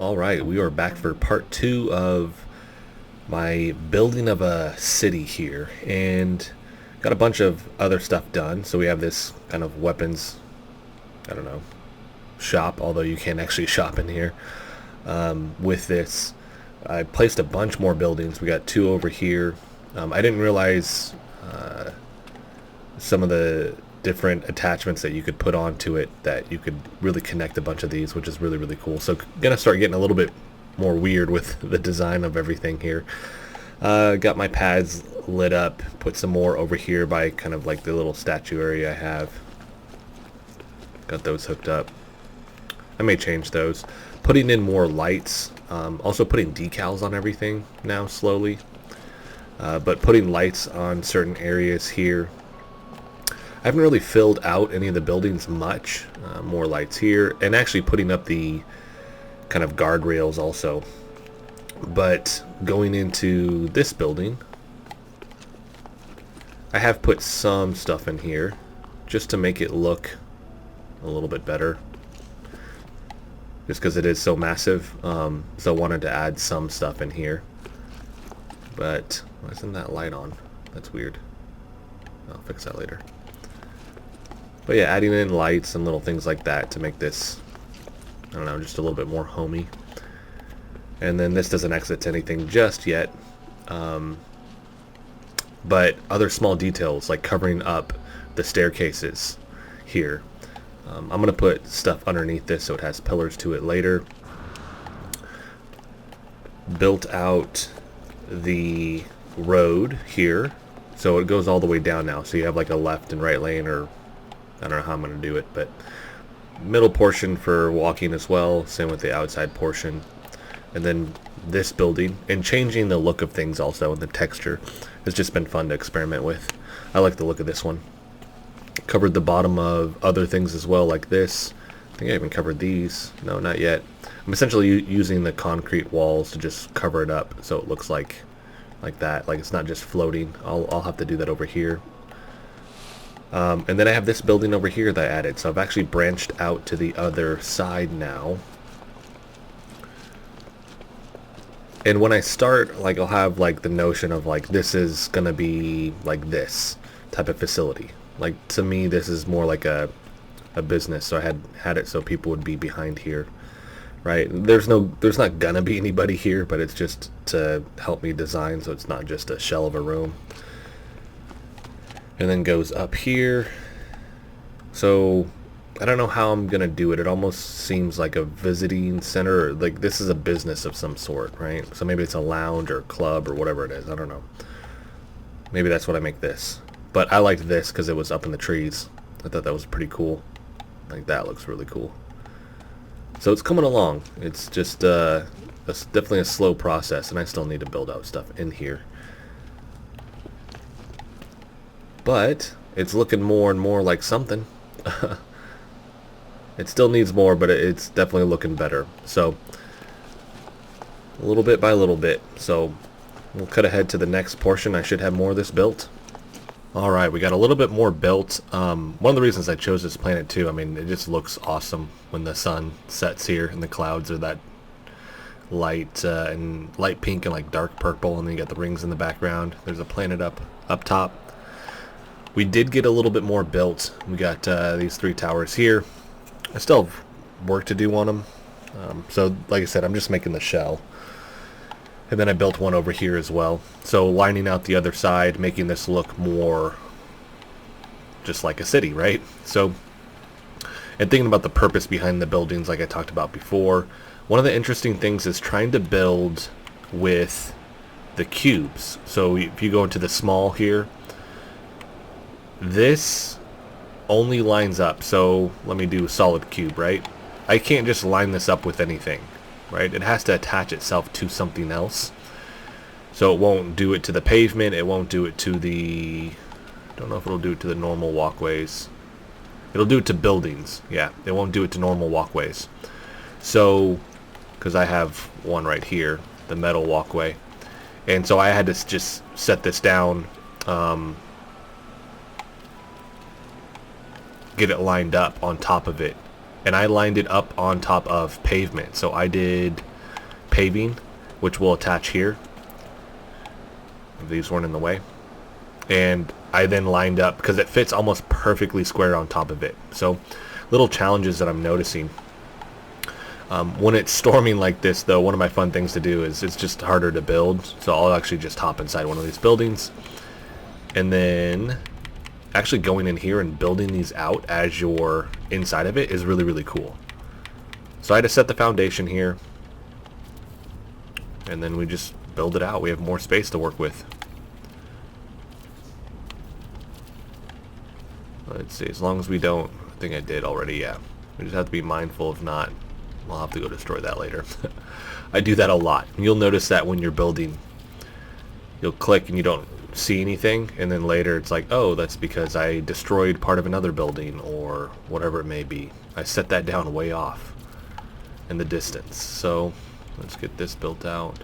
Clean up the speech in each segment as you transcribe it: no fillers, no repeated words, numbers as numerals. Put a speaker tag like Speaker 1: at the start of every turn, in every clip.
Speaker 1: All right, we are back for part two of my building of a city here, and got a bunch of other stuff done. So we have this kind of weapons, I don't know, shop, although you can't actually shop in here. With this, I placed a bunch more buildings. We got two over here. I didn't realize some of the different attachments that you could put onto it, that you could really connect a bunch of these, which is really, really cool. So gonna start getting a little bit more weird with the design of everything here. Got my pads lit up, put some more over here by kind of like the little statue area I have. Got those hooked up. I may change those. Putting in more lights. Also putting decals on everything now slowly. But putting lights on certain areas here. I haven't really filled out any of the buildings much. More lights here, and actually putting up the kind of guardrails also. But going into this building, I have put some stuff in here just to make it look a little bit better. Just because it is so massive, so I wanted to add some stuff in here. But why isn't that light on? That's weird. I'll fix that later. But yeah, adding in lights and little things like that to make this, I don't know, just a little bit more homey. And then this doesn't exit to anything just yet. But other small details like covering up the staircases here. I'm going to put stuff underneath this so it has pillars to it later. Built out the road here. So it goes all the way down now. So you have like a left and right lane, or I don't know how I'm going to do it, but middle portion for walking as well, same with the outside portion. And then this building, and changing the look of things also, and the texture has just been fun to experiment with. I like the look of this one. Covered the bottom of other things as well, like this. I think I even covered these. No, not yet. I'm essentially using the concrete walls to just cover it up so it looks like that, like it's not just floating. I'll have to do that over here. And then I have this building over here that I added. So I've actually branched out to the other side now. And when I start, like, I'll have like the notion of like this is gonna be like this type of facility. Like, to me, this is more like a business. So I had it so people would be behind here, right? There's not gonna be anybody here, but it's just to help me design so it's not just a shell of a room. And then goes up here. So I don't know how I'm gonna do it. It almost seems like a visiting center, or like this is a business of some sort, right? So maybe it's a lounge or club or whatever it is. I don't know. Maybe that's what I make this. But I liked this because it was up in the trees. I thought that was pretty cool. Like, that looks really cool. So it's coming along. It's just it's definitely a slow process, and I still need to build out stuff in here. But it's looking more and more like something. It still needs more, but it's definitely looking better. So a little bit by little bit. So we'll cut ahead to the next portion. I should have more of this built. Alright, we got a little bit more built. One of the reasons I chose this planet too, I mean, it just looks awesome when the sun sets here and the clouds are that light and light pink and like dark purple, and then you got the rings in the background. There's a planet up top. We did get a little bit more built. We got these 3 towers here. I still have work to do on them. So like I said, I'm just making the shell. And then I built one over here as well. So lining out the other side, making this look more just like a city, right? So, and thinking about the purpose behind the buildings like I talked about before, one of the interesting things is trying to build with the cubes. So if you go into the small here, this only lines up. So let me do solid cube, right? I can't just line this up with anything, right? It has to attach itself to something else. So it won't do it to the pavement. It won't do it to the, don't know if it'll do it to the normal walkways. It'll do it to buildings. Yeah, it won't do it to normal walkways. So, because I have one right here, the metal walkway. And so I had to just set this down, get it lined up on top of it. And I lined it up on top of pavement. So I did paving, which we'll attach here. If these weren't in the way. And I then lined up, because it fits almost perfectly square on top of it. So, little challenges that I'm noticing. When it's storming like this, though, one of my fun things to do is it's just harder to build. So I'll actually just hop inside one of these buildings. And then actually going in here and building these out as you're inside of it is really, really cool. So I had to set the foundation here. And then we just build it out. We have more space to work with. Let's see, as long as we don't, I think I did already, yeah. We just have to be mindful of not, I'll have to go destroy that later. I do that a lot. You'll notice that when you're building, you'll click and you don't see anything, and then later it's like, oh, that's because I destroyed part of another building, or whatever it may be. I set that down way off in the distance. So, let's get this built out.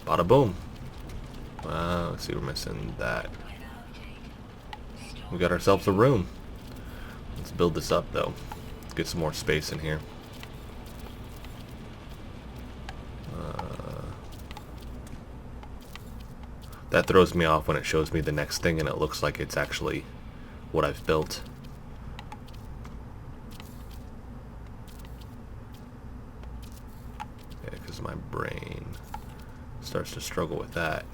Speaker 1: Bada boom. Let's see, we're missing that. We got ourselves a room. Let's build this up, though. Let's get some more space in here. That throws me off when it shows me the next thing and it looks like it's actually what I've built. Yeah, because my brain starts to struggle with that.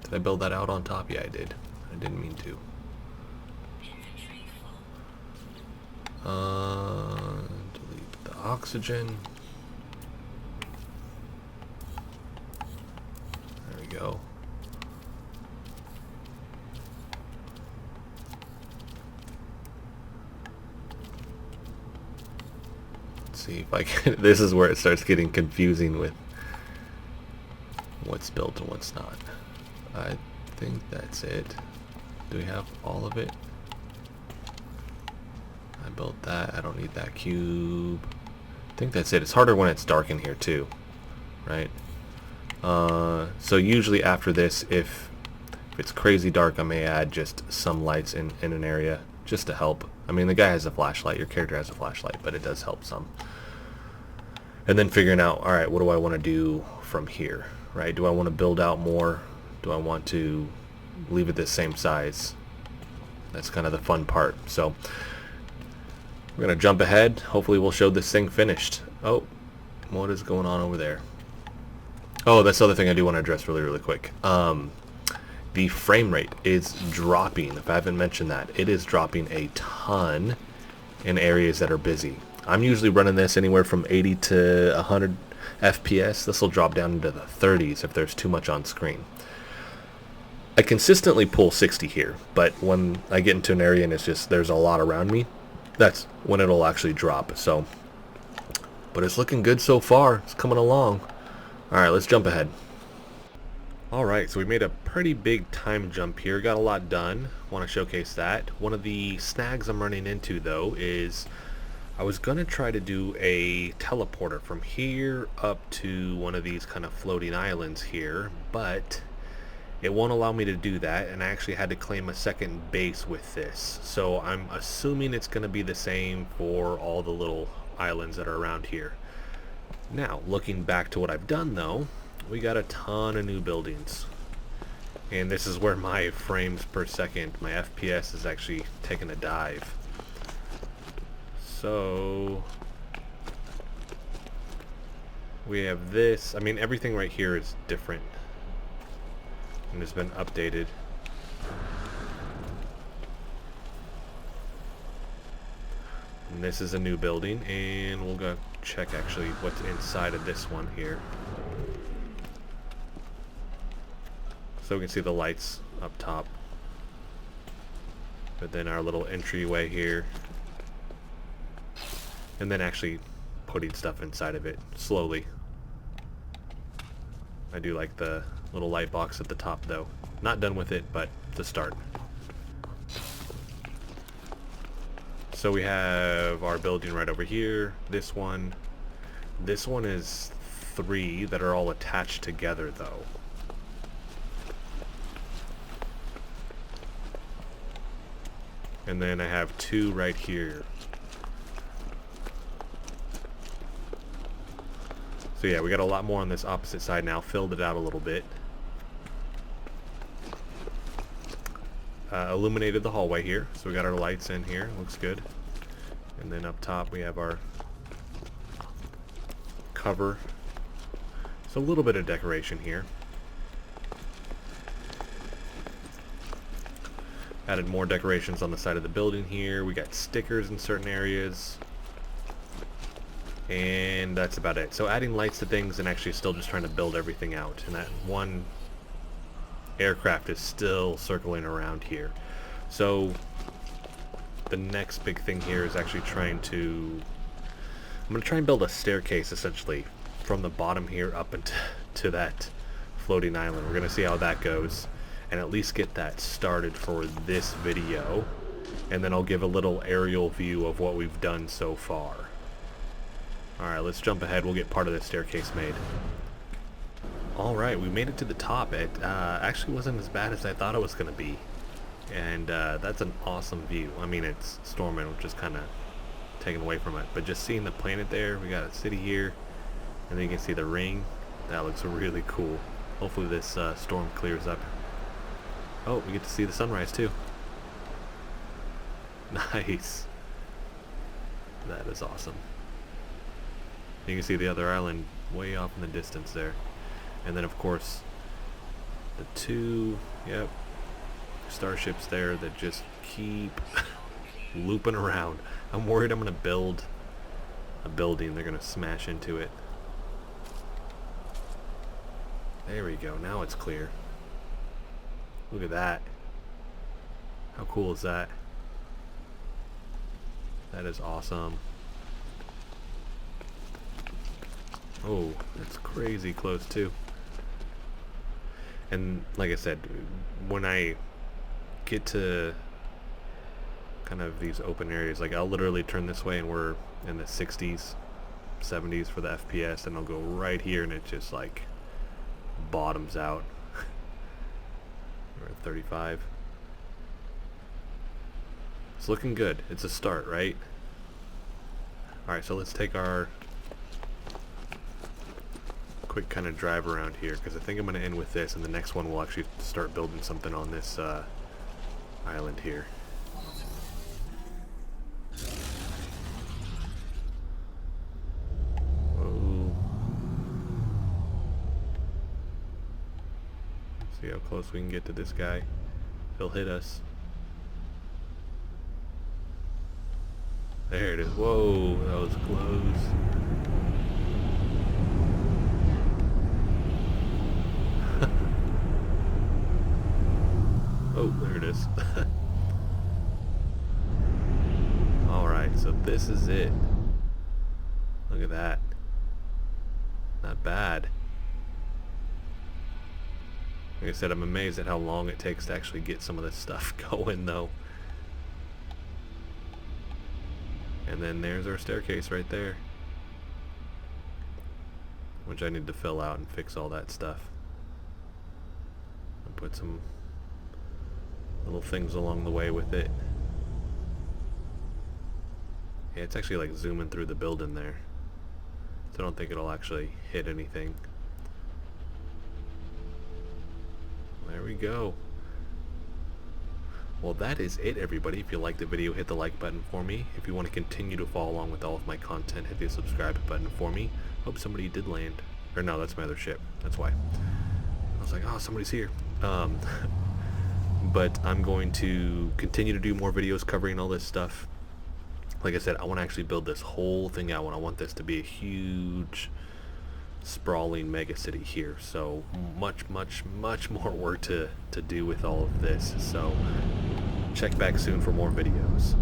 Speaker 1: Did I build that out on top? Yeah, I did. I didn't mean to. Delete the oxygen. There we go. Let's see if I can. This is where it starts getting confusing with what's built and what's not. I think that's it. Do we have all of it? I built that. I don't need that cube. I think that's it. It's harder when it's dark in here too, right? So usually after this, if it's crazy dark, I may add just some lights in an area just to help. I mean, the guy has a flashlight. Your character has a flashlight, but it does help some. And then figuring out, all right, what do I want to do from here, right? Do I want to build out more? Do I want to leave it the same size? That's kind of the fun part. So we're going to jump ahead. Hopefully we'll show this thing finished. Oh, what is going on over there? Oh, that's the other thing I do want to address really, really quick. The frame rate is dropping. If I haven't mentioned that, it is dropping a ton in areas that are busy. I'm usually running this anywhere from 80 to 100 FPS. This will drop down into the 30s if there's too much on screen. I consistently pull 60 here, but when I get into an area and it's just there's a lot around me, that's when it'll actually drop. So, but it's looking good so far. It's coming along. All right, let's jump ahead. All right, so we made a pretty big time jump here. Got a lot done. Want to showcase that. One of the snags I'm running into though is I was gonna try to do a teleporter from here up to one of these kind of floating islands here, but it won't allow me to do that, and I actually had to claim a second base with this. So I'm assuming it's gonna be the same for all the little islands that are around here. Now, looking back to what I've done though, we got a ton of new buildings. And this is where my frames per second, my FPS is actually taking a dive. So we have this. I mean, everything right here is different and has been updated. And this is a new building, and we'll go check actually what's inside of this one here. So we can see the lights up top, but then our little entryway here, and then actually putting stuff inside of it slowly. I do like the little light box at the top though. Not done with it, but the start. So we have our building right over here. This one is 3 that are all attached together though. And then I have 2 right here. So yeah, we got a lot more on this opposite side now. Filled it out a little bit. Illuminated the hallway here. So we got our lights in here. Looks good. And then up top we have our cover. So a little bit of decoration here. Added more decorations on the side of the building here. We got stickers in certain areas. And that's about it. So adding lights to things and actually still just trying to build everything out. And that one aircraft is still circling around here. So the next big thing here is actually trying to... I'm going to try and build a staircase essentially from the bottom here up into that floating island. We're going to see how that goes and at least get that started for this video. And then I'll give a little aerial view of what we've done so far. Alright, let's jump ahead. We'll get part of this staircase made. Alright, we made it to the top. It actually wasn't as bad as I thought it was going to be. And that's an awesome view. I mean, it's storming, which is kind of taken away from it. But just seeing the planet there, we got a city here. And then you can see the ring. That looks really cool. Hopefully this storm clears up. Oh, we get to see the sunrise too. Nice. That is awesome. You can see the other island way off in the distance there. And then of course the two, yep, starships there that just keep looping around. I'm worried I'm going to build a building. They're going to smash into it. There we go. Now it's clear. Look at that. How cool is that? That is awesome. Oh, that's crazy close too. And like I said, when I get to kind of these open areas, like I'll literally turn this way and we're in the 60s, 70s for the FPS, and I'll go right here and it just like bottoms out. We're at 35. It's looking good. It's a start, right? Alright, so let's take our quick kind of drive around here, because I think I'm going to end with this, and the next one we'll actually start building something on this island here. Whoa. See how close we can get to this guy. He'll hit us. There it is. Whoa, that was close. Oh, there it is. Alright, so this is it. Look at that. Not bad. Like I said, I'm amazed at how long it takes to actually get some of this stuff going, though. And then there's our staircase right there, which I need to fill out and fix all that stuff. And put some little things along the way with it. Yeah, it's actually like zooming through the building there. So I don't think it'll actually hit anything. There we go. Well, that is it, everybody. If you liked the video, hit the like button for me. If you want to continue to follow along with all of my content, hit the subscribe button for me. Hope somebody did land. Or no, that's my other ship. That's why. I was like, oh, somebody's here. But I'm going to continue to do more videos covering all this stuff. Like I said, I want to actually build this whole thing out, and I want this to be a huge, sprawling mega city here. So much more work to do with all of this. So check back soon for more videos.